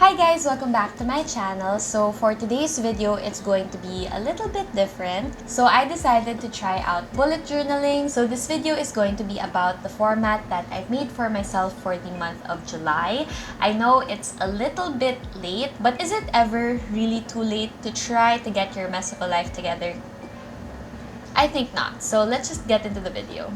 Hi guys! Welcome back to my channel. So for today's video, it's going to be a little bit different. So I decided to try out bullet journaling. So this video is going to be about the format that I've made for myself for the month of July. I know it's a little bit late, but is it ever really too late to try to get your mess of a life together? I think not. So let's just get into the video.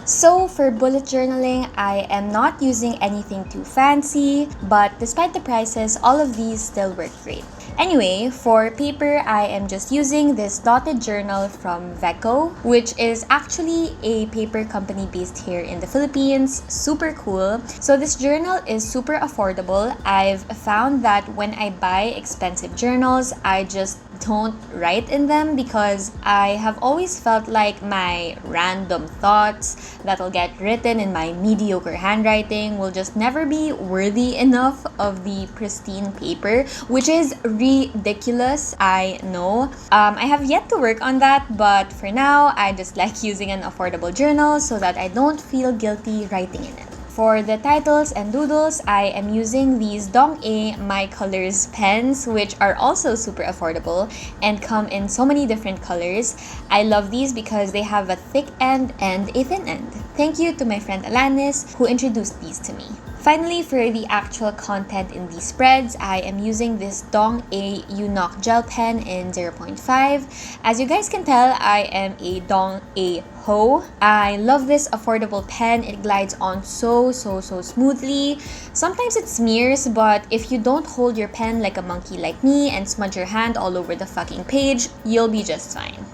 So for bullet journaling, I am not using anything too fancy, but despite the prices, all of these still work great. Anyway, for paper, I am just using this dotted journal from Veco, which is actually a paper company based here in the Philippines. Super cool. So this journal is super affordable. I've found that when I buy expensive journals, I just don't write in them because I have always felt like my random thoughts that'll get written in my mediocre handwriting will just never be worthy enough of the pristine paper, which is ridiculous, I know. I have yet to work on that, but for now, I just like using an affordable journal so that I don't feel guilty writing in it. For the titles and doodles, I am using these Dong-A My Colors pens, which are also super affordable and come in so many different colors. I love these because they have a thick end and a thin end. Thank you to my friend Alanis who introduced these to me. Finally, for the actual content in these spreads, I am using this Dong-A Unok gel pen in 0.5. As you guys can tell, I am a Dong-A ho. I love this affordable pen. It glides on so smoothly. Sometimes it smears, but if you don't hold your pen like a monkey like me and smudge your hand all over the fucking page, you'll be just fine.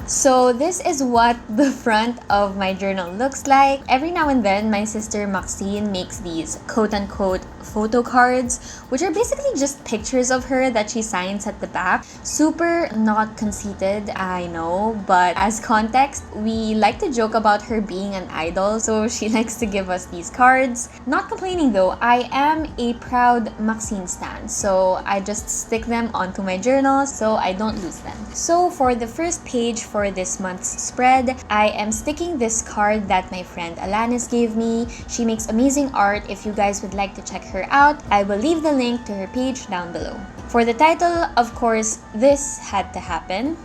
So this is what the front of my journal looks like. Every now and then, my sister Maxine makes these quote-unquote photo cards, which are basically just pictures of her that she signs at the back. Super not conceited, I know, but as context, we like to joke about her being an idol, so she likes to give us these cards. Not complaining though, I am a proud Maxine stan, so I just stick them onto my journal so I don't lose them. So for the first page for this month's spread, I am sticking this card that my friend Alanis gave me. She makes amazing art. If you guys would like to check her out, I will leave the link to her page down below. For the title, of course, this had to happen.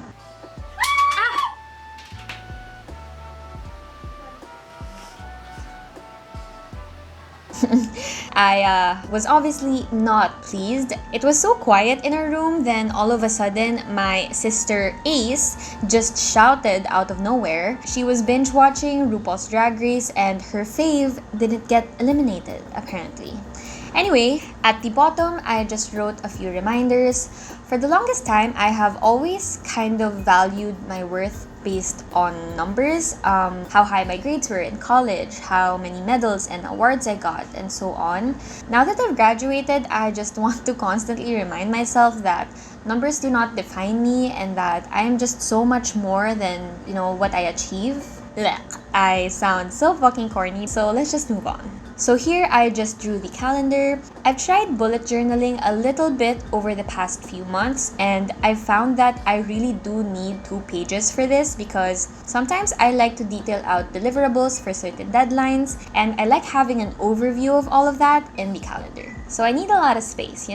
I was obviously not pleased. It was so quiet in our room, then all of a sudden, my sister Ace just shouted out of nowhere. She was binge watching RuPaul's Drag Race and her fave didn't get eliminated, apparently. Anyway, at the bottom, I just wrote a few reminders. For the longest time, I have always kind of valued my worth based on numbers, how high my grades were in college, how many medals and awards I got, and so on. Now that I've graduated, I just want to constantly remind myself that numbers do not define me and that I am just so much more than, what I achieve. Blech. I sound so fucking corny, so let's just move on. So here I just drew the calendar. I've tried bullet journaling a little bit over the past few months and I found that I really do need 2 pages for this because sometimes I like to detail out deliverables for certain deadlines and I like having an overview of all of that in the calendar. So I need a lot of space,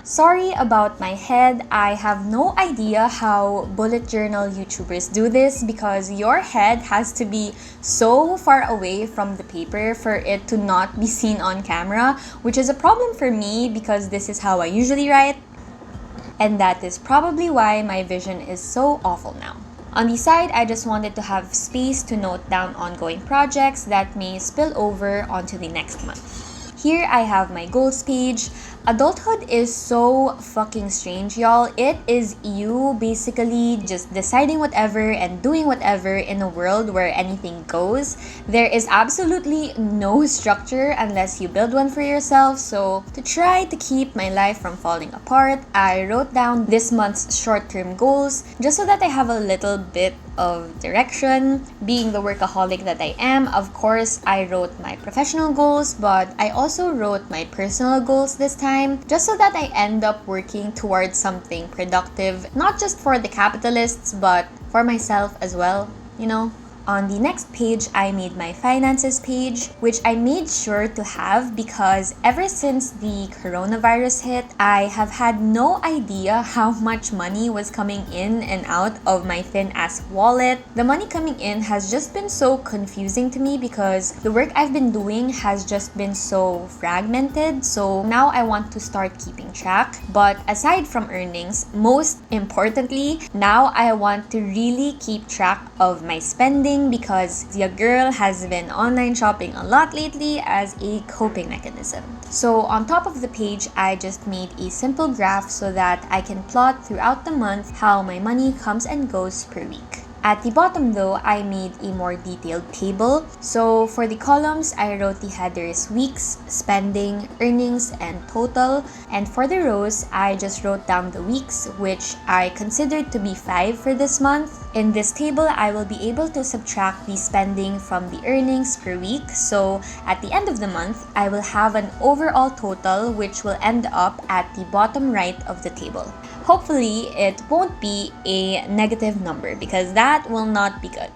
Sorry about my head. I have no idea how bullet journal YouTubers do this because your head has to be so far away from the paper for it to not be seen on camera, which is a problem for me because this is how I usually write. And that is probably why my vision is so awful now. On the side, I just wanted to have space to note down ongoing projects that may spill over onto the next month. Here I have my goals page. Adulthood is so fucking strange, y'all. It is you basically just deciding whatever and doing whatever in a world where anything goes. There is absolutely no structure unless you build one for yourself. So to try to keep my life from falling apart, I wrote down this month's short-term goals just so that I have a little bit of direction. Being the workaholic that I am, of course, I wrote my professional goals, but I also wrote my personal goals this time just so that I end up working towards something productive, not just for the capitalists, but for myself as well, On the next page, I made my finances page, which I made sure to have because ever since the coronavirus hit, I have had no idea how much money was coming in and out of my thin-ass wallet. The money coming in has just been so confusing to me because the work I've been doing has just been so fragmented. So now I want to start keeping track. But aside from earnings, most importantly, now I want to really keep track of my spending because your girl has been online shopping a lot lately as a coping mechanism. So on top of the page, I just made a simple graph so that I can plot throughout the month how my money comes and goes per week. At the bottom though, I made a more detailed table. So for the columns, I wrote the headers weeks, spending, earnings, and total. And for the rows, I just wrote down the weeks, which I considered to be 5 for this month. In this table, I will be able to subtract the spending from the earnings per week. So at the end of the month, I will have an overall total which will end up at the bottom right of the table. Hopefully, it won't be a negative number because that will not be good.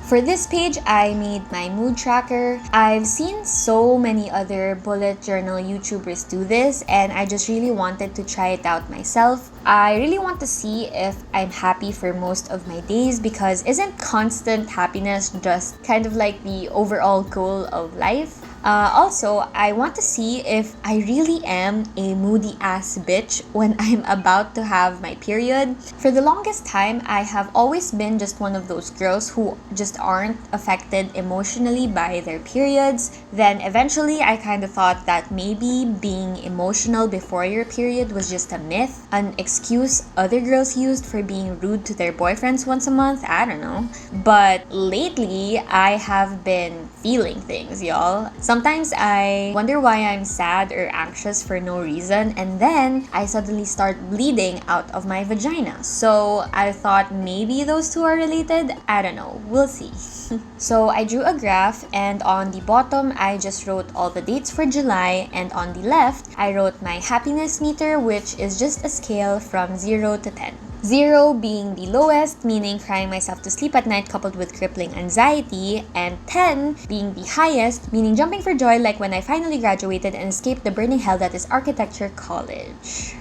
For this page, I made my mood tracker. I've seen so many other bullet journal YouTubers do this and I just really wanted to try it out myself. I really want to see if I'm happy for most of my days because isn't constant happiness just kind of like the overall goal of life? Also, I want to see if I really am a moody ass bitch when I'm about to have my period. For the longest time, I have always been just one of those girls who just aren't affected emotionally by their periods. Then eventually, I kind of thought that maybe being emotional before your period was just a myth, an excuse other girls used for being rude to their boyfriends once a month. I don't know. But lately, I have been feeling things, y'all. Sometimes I wonder why I'm sad or anxious for no reason, and then I suddenly start bleeding out of my vagina. So I thought maybe those two are related. I don't know. We'll see. So I drew a graph, and on the bottom, I just wrote all the dates for July, and on the left, I wrote my happiness meter, which is just a scale from 0 to 10. 0 being the lowest, meaning crying myself to sleep at night coupled with crippling anxiety, and 10 being the highest, meaning jumping for joy like when I finally graduated and escaped the burning hell that is architecture college.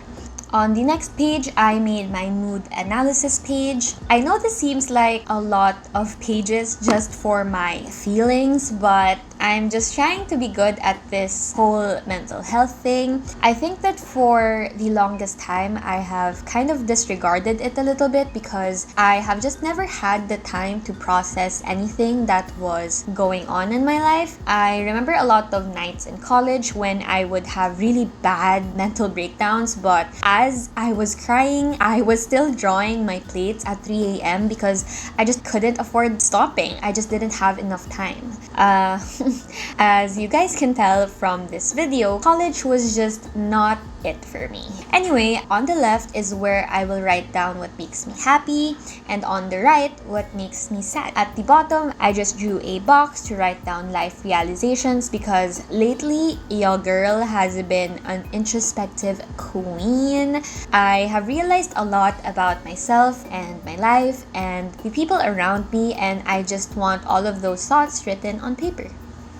On the next page, I made my mood analysis page. I know this seems like a lot of pages just for my feelings, but I'm just trying to be good at this whole mental health thing. I think that for the longest time, I have kind of disregarded it a little bit because I have just never had the time to process anything that was going on in my life. I remember a lot of nights in college when I would have really bad mental breakdowns, but as I was crying, I was still drawing my plates at 3 a.m. because I just couldn't afford stopping. I just didn't have enough time. As you guys can tell from this video, college was just not it for me. Anyway, on the left is where I will write down what makes me happy, and on the right, what makes me sad. At the bottom, I just drew a box to write down life realizations because lately, your girl has been an introspective queen. I have realized a lot about myself and my life and the people around me, and I just want all of those thoughts written on paper.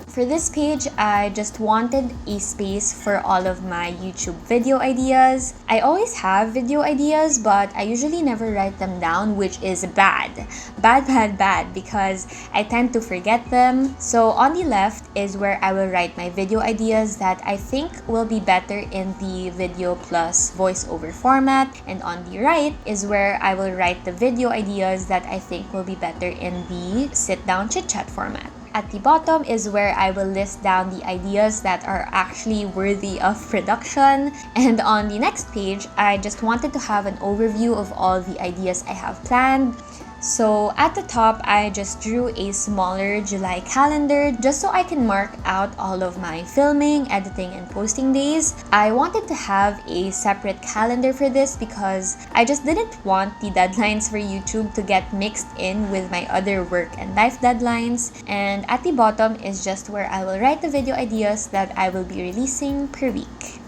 For this page, I just wanted a space for all of my YouTube video ideas. I always have video ideas, but I usually never write them down, which is bad. Bad, because I tend to forget them. So on the left is where I will write my video ideas that I think will be better in the video plus voiceover format. And on the right is where I will write the video ideas that I think will be better in the sit-down chit-chat format. At the bottom is where I will list down the ideas that are actually worthy of production. And on the next page, I just wanted to have an overview of all the ideas I have planned. So at the top, I just drew a smaller July calendar just so I can mark out all of my filming, editing, and posting days. I wanted to have a separate calendar for this because I just didn't want the deadlines for YouTube to get mixed in with my other work and life deadlines. And at the bottom is just where I will write the video ideas that I will be releasing per week.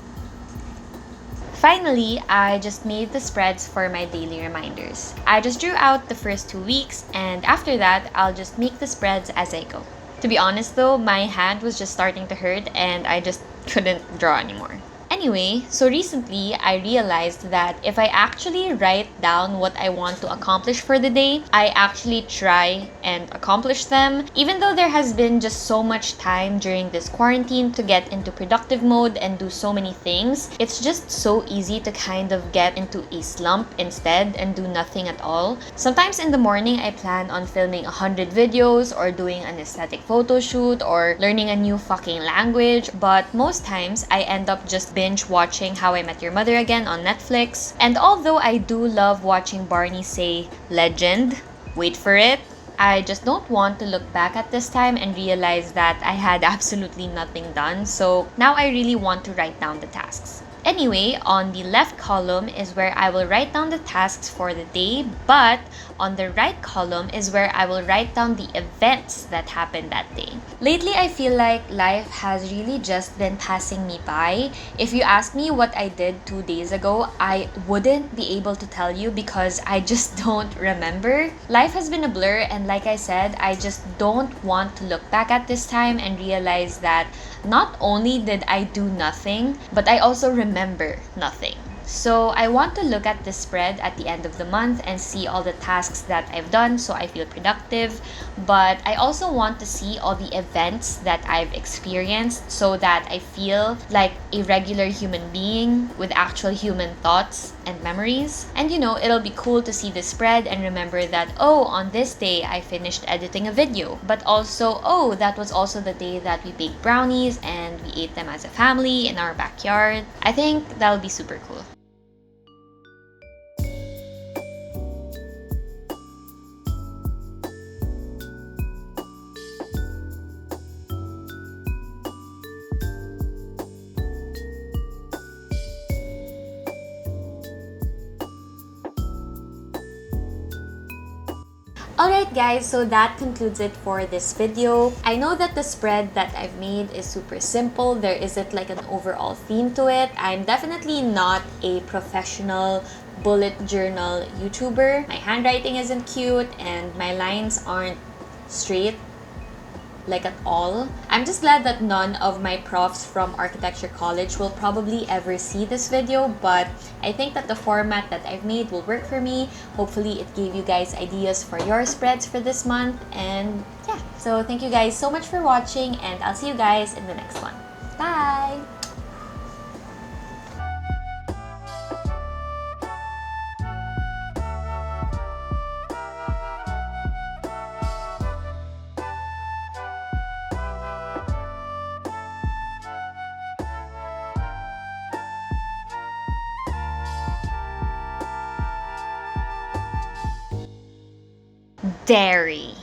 Finally, I just made the spreads for my daily reminders. I just drew out the first 2 weeks, and after that, I'll just make the spreads as I go. To be honest though, my hand was just starting to hurt and I just couldn't draw anymore. Anyway, so recently I realized that if I actually write down what I want to accomplish for the day, I actually try and accomplish them. Even though there has been just so much time during this quarantine to get into productive mode and do so many things, it's just so easy to kind of get into a slump instead and do nothing at all. Sometimes in the morning, I plan on filming 100 videos or doing an aesthetic photo shoot or learning a new fucking language, but most times I end up just binge watching How I Met Your Mother again on Netflix. And although I do love watching Barney say legend, wait for it, I just don't want to look back at this time and realize that I had absolutely nothing done. So now I really want to write down the tasks. Anyway, on the left column is where I will write down the tasks for the day, but on the right column is where I will write down the events that happened that day. Lately, I feel like life has really just been passing me by. If you ask me what I did 2 days ago, I wouldn't be able to tell you because I just don't remember. Life has been a blur, and like I said, I just don't want to look back at this time and realize that not only did I do nothing, but I also remember nothing. So I want to look at the spread at the end of the month and see all the tasks that I've done so I feel productive. But I also want to see all the events that I've experienced so that I feel like a regular human being with actual human thoughts and memories. And it'll be cool to see the spread and remember that, oh, on this day I finished editing a video. But also, oh, that was also the day that we baked brownies and we ate them as a family in our backyard. I think that'll be super cool. Alright guys, so that concludes it for this video. I know that the spread that I've made is super simple. There isn't like an overall theme to it. I'm definitely not a professional bullet journal YouTuber. My handwriting isn't cute and my lines aren't straight like at all. I'm just glad that none of my profs from architecture college will probably ever see this video, but I think that the format that I've made will work for me. Hopefully it gave you guys ideas for your spreads for this month, and yeah. So thank you guys so much for watching, and I'll see you guys in the next one. Bye! Dairy.